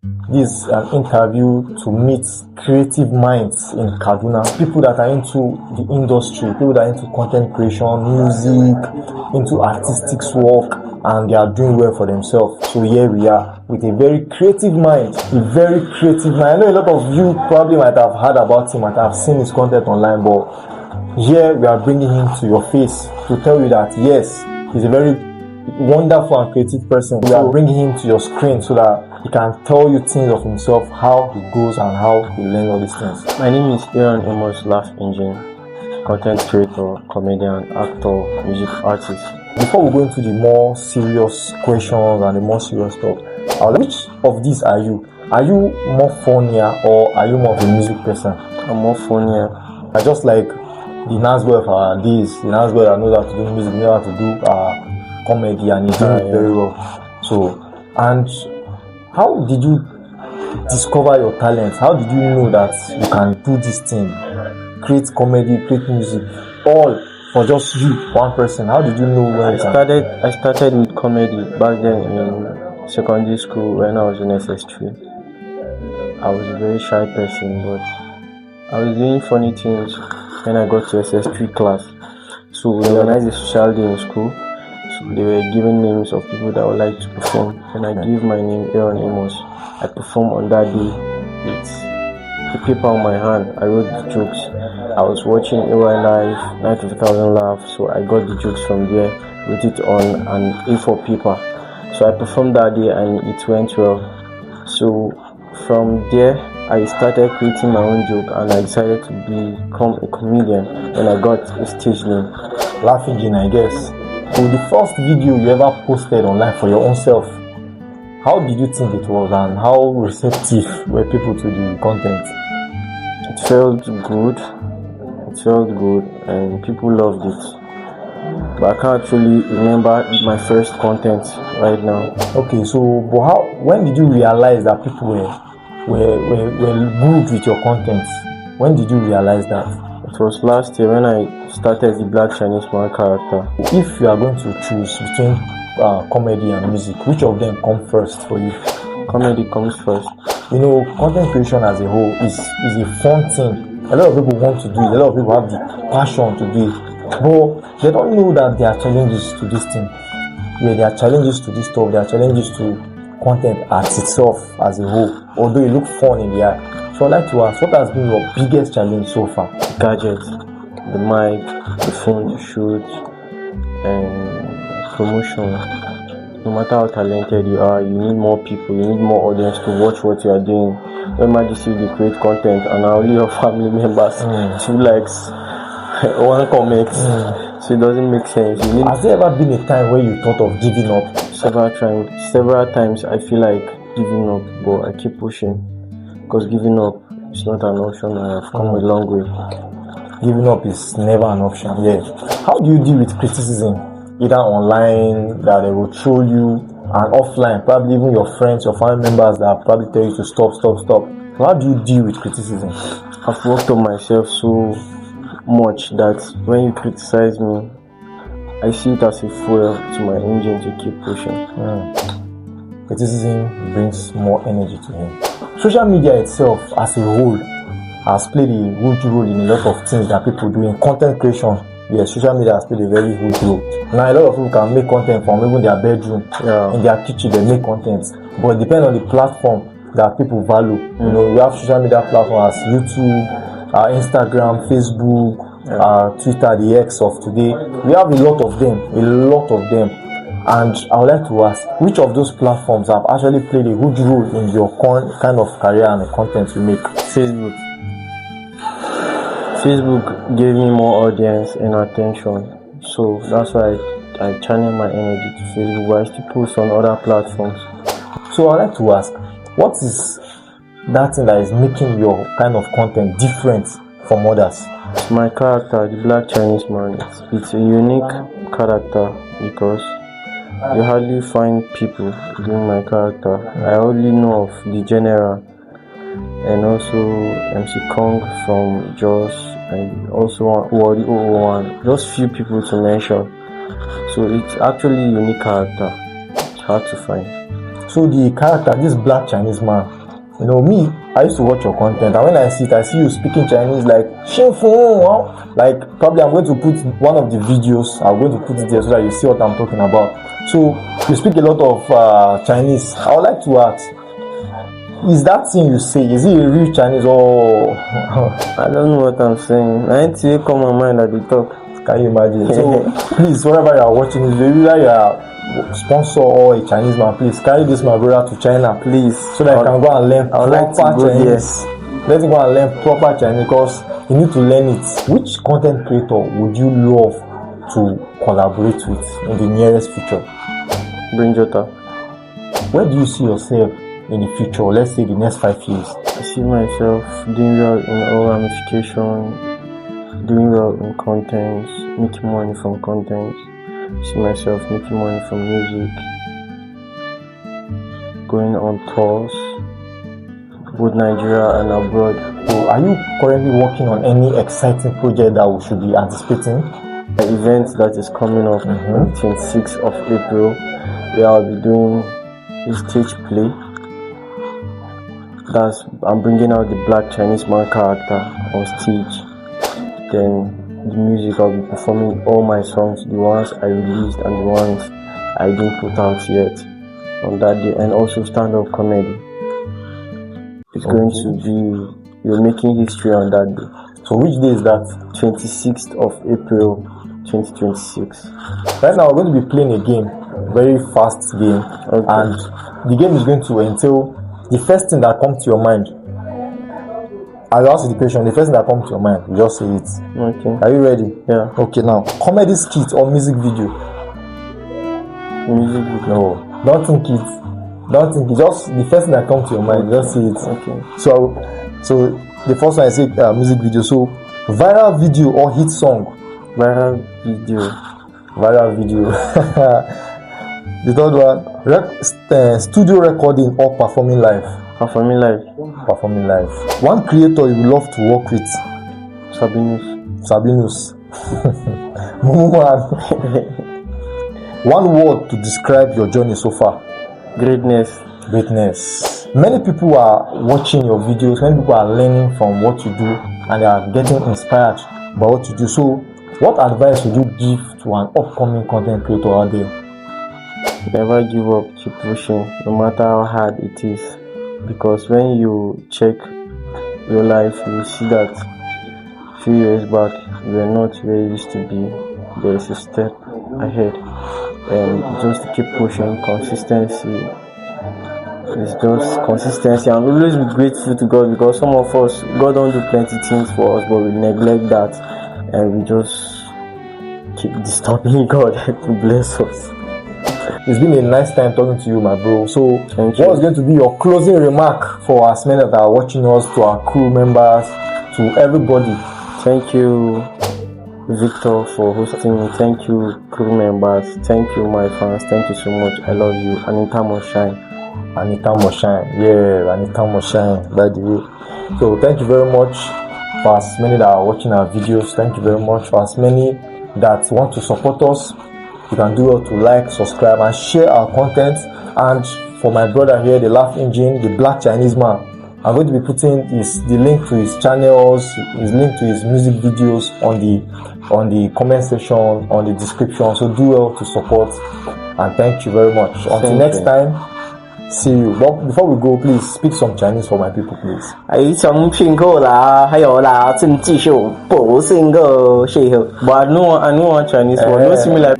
This is an interview to meet creative minds in Kaduna, people that are into the industry, people that are into content creation, music, into artistic work, and they are doing well for themselves. So here we are with a very creative mind, I know a lot of you probably might have heard about him, might have seen his content online, but here we are bringing him to your face to tell you that yes, he's a very wonderful and creative person. We are bringing him to your screen so that he can tell you things of himself, how he goes and how he learns all these things. My name is Aaron Amos Laugh Engine, content creator, comedian, actor, music artist. Before we go into the more serious questions and the more serious stuff, which of these are you? Are you more funnier or are you more of a music person? I'm more funnier. I just like the nice boy of our days, the nice boy that knows how to do music, knows how to do comedy, and he's doing it very well. So, and how did you discover your talent? How did you know that you can do this thing? Create comedy, create music, all for just you, one person. How did you know when I started with comedy back then in secondary school when I was in SS3. I was a very shy person, but I was doing funny things when I got to SS3 class. So we organized a social day in school. So they were giving names of people that would like to perform. And I gave my name, Aaron Amos. I performed on that day with the paper on my hand. I wrote the jokes. I was watching AY Live, Night of 1,000 Laughs, so I got the jokes from there, wrote it on an A4 paper. So I performed that day and it went well. So from there, I started creating my own joke and I decided to become a comedian when I got a stage name. Laugh Engine, I guess. So the first video you ever posted online for your own self, how did you think it was and how receptive were people to the content? It felt good and people loved it. But I can't actually remember my first content right now. Okay, so but when did you realize that people were good with your content? When did you realize that? It was last year when I started the Black Chinese man character. If you are going to choose between comedy and music, which of them come first for you? Comedy comes first. You know, content creation as a whole is a fun thing. A lot of people want to do it. A lot of people have the passion to do it, but they don't know that there are challenges to this thing. Yeah, there are challenges to this stuff. There are challenges to content as itself as a whole. Although it looks fun in the eye. So I'd like to ask, what has been your biggest challenge so far? Gadgets, the mic, the phone to shoot, and promotion. No matter how talented you are, you need more people, you need more audience to watch what you are doing. Remember this, you create content and only your family members, 2 likes, 1 comment. So it doesn't make sense. Has there ever been a time where you thought of giving up? Several times I feel like giving up, but I keep pushing. Because giving up is not an option. I have come a long way. Giving up is never an option, yeah. How do you deal with criticism? Either online, that they will troll you, and offline, probably even your friends, your family members that probably tell you to stop. So how do you deal with criticism? I've worked on myself so much that when you criticize me, I see it as a fuel to my engine to keep pushing. Criticism brings more energy to him. Social media itself as a whole has played a huge role in a lot of things that people do in content creation. Yes, social media has played a very huge role. Now a lot of people can make content from even their bedroom, in their kitchen they make content. But it depends on the platform that people value. You know, we have social media platforms as YouTube, Instagram, Facebook, Twitter, the X of today. We have a lot of them. And I would like to ask, which of those platforms have actually played a huge role in your kind of career and the content you make? Facebook gave me more audience and attention, so that's why I channel my energy to Facebook, but I still post on other platforms. So I'd like to ask, what is that thing that is making your kind of content different from others? My character, the Black Chinese man, it's a unique character because you hardly find people doing my character. I only know of the General and also MC Kong from Jos and also Wadi 001. Just few people to mention. So it's actually a unique character. It's hard to find. So the character, this black Chinese man, you know, me, I used to watch your content, and when I see it, I see you speaking Chinese like Xinfu, like probably I'm going to put one of the videos, I'm going to put it there so that you see what I'm talking about. So you speak a lot of Chinese. I would like to ask, is that thing you say, is it a real Chinese or I don't know what I'm saying. I ain't see come my mind at the talk. Can you imagine? So please, wherever you are watching this, whether you are sponsor or a Chinese man, please carry this my brother to China, please, so that I can go and learn proper Chinese. Let's go and learn proper Chinese, because you need to learn it. Which content creator would you love to collaborate with in the nearest future? Bring Jota. Where do you see yourself in the future? Let's say the next 5 years. I see myself doing well in all ramifications, doing well in content, making money from content. I see myself making money from music, going on tours, both Nigeria and abroad. So are you currently working on any exciting project that we should be anticipating? The event that is coming up on the 26th of April, where I'll be doing a stage play. I'm bringing out the black Chinese man character on stage. Then the music, I'll be performing all my songs, the ones I released and the ones I didn't put out yet on that day, and also stand-up comedy. It's going to be, you're making history on that day. So which day is that? 26th of April 2026. Right now we're going to be playing a game, very fast game, and the game is going to entail the first thing that comes to your mind. I'll ask you the question. The first thing that comes to your mind, you just say it. Okay. Are you ready? Yeah. Okay, now comedy skit or music video? Music video. No, don't think it. Don't think it. Just the first thing that comes to your mind, just say it. Okay. So the first one I say music video. So viral video or hit song? Viral video. Viral video. The third one, studio recording or performing live? Performing live. Performing live. One creator you would love to work with? Sabinus. One word to describe your journey so far? Greatness. Greatness. Many people are watching your videos, many people are learning from what you do, and they are getting inspired by what you do. So, what advice would you give to an upcoming content creator out there? Never give up, keep pushing, no matter how hard it is. Because when you check your life, you will see that a few years back, you were not where you used to be. There is a step ahead. And just keep pushing, consistency. It's just consistency. And always be grateful to God, because some of us, God don't do plenty things for us, but we neglect that. And we just keep disturbing God to bless us. It's been a nice time talking to you, my bro. So, what is going to be your closing remark for as many that are watching us, to our crew members, to everybody? Thank you, Victor, for hosting me. Thank you, crew members. Thank you, my fans. Thank you so much. I love you. Anita must shine. Anita must shine. Yeah, Anita must shine, by the way. So, thank you very much for as many that are watching our videos. Thank you very much for as many that want to support us. You can do well to like, subscribe, and share our content. And for my brother here, the Laugh Engine, the black Chinese man, I'm going to be putting the link to his channels, his link to his music videos on the comment section, on the description. So do well to support, and thank you very much. Until next time, see you. But before we go, please speak some Chinese for my people, please. some苹果啦，还有啦，真继续不是个谢谢。But I know Chinese word, no similar.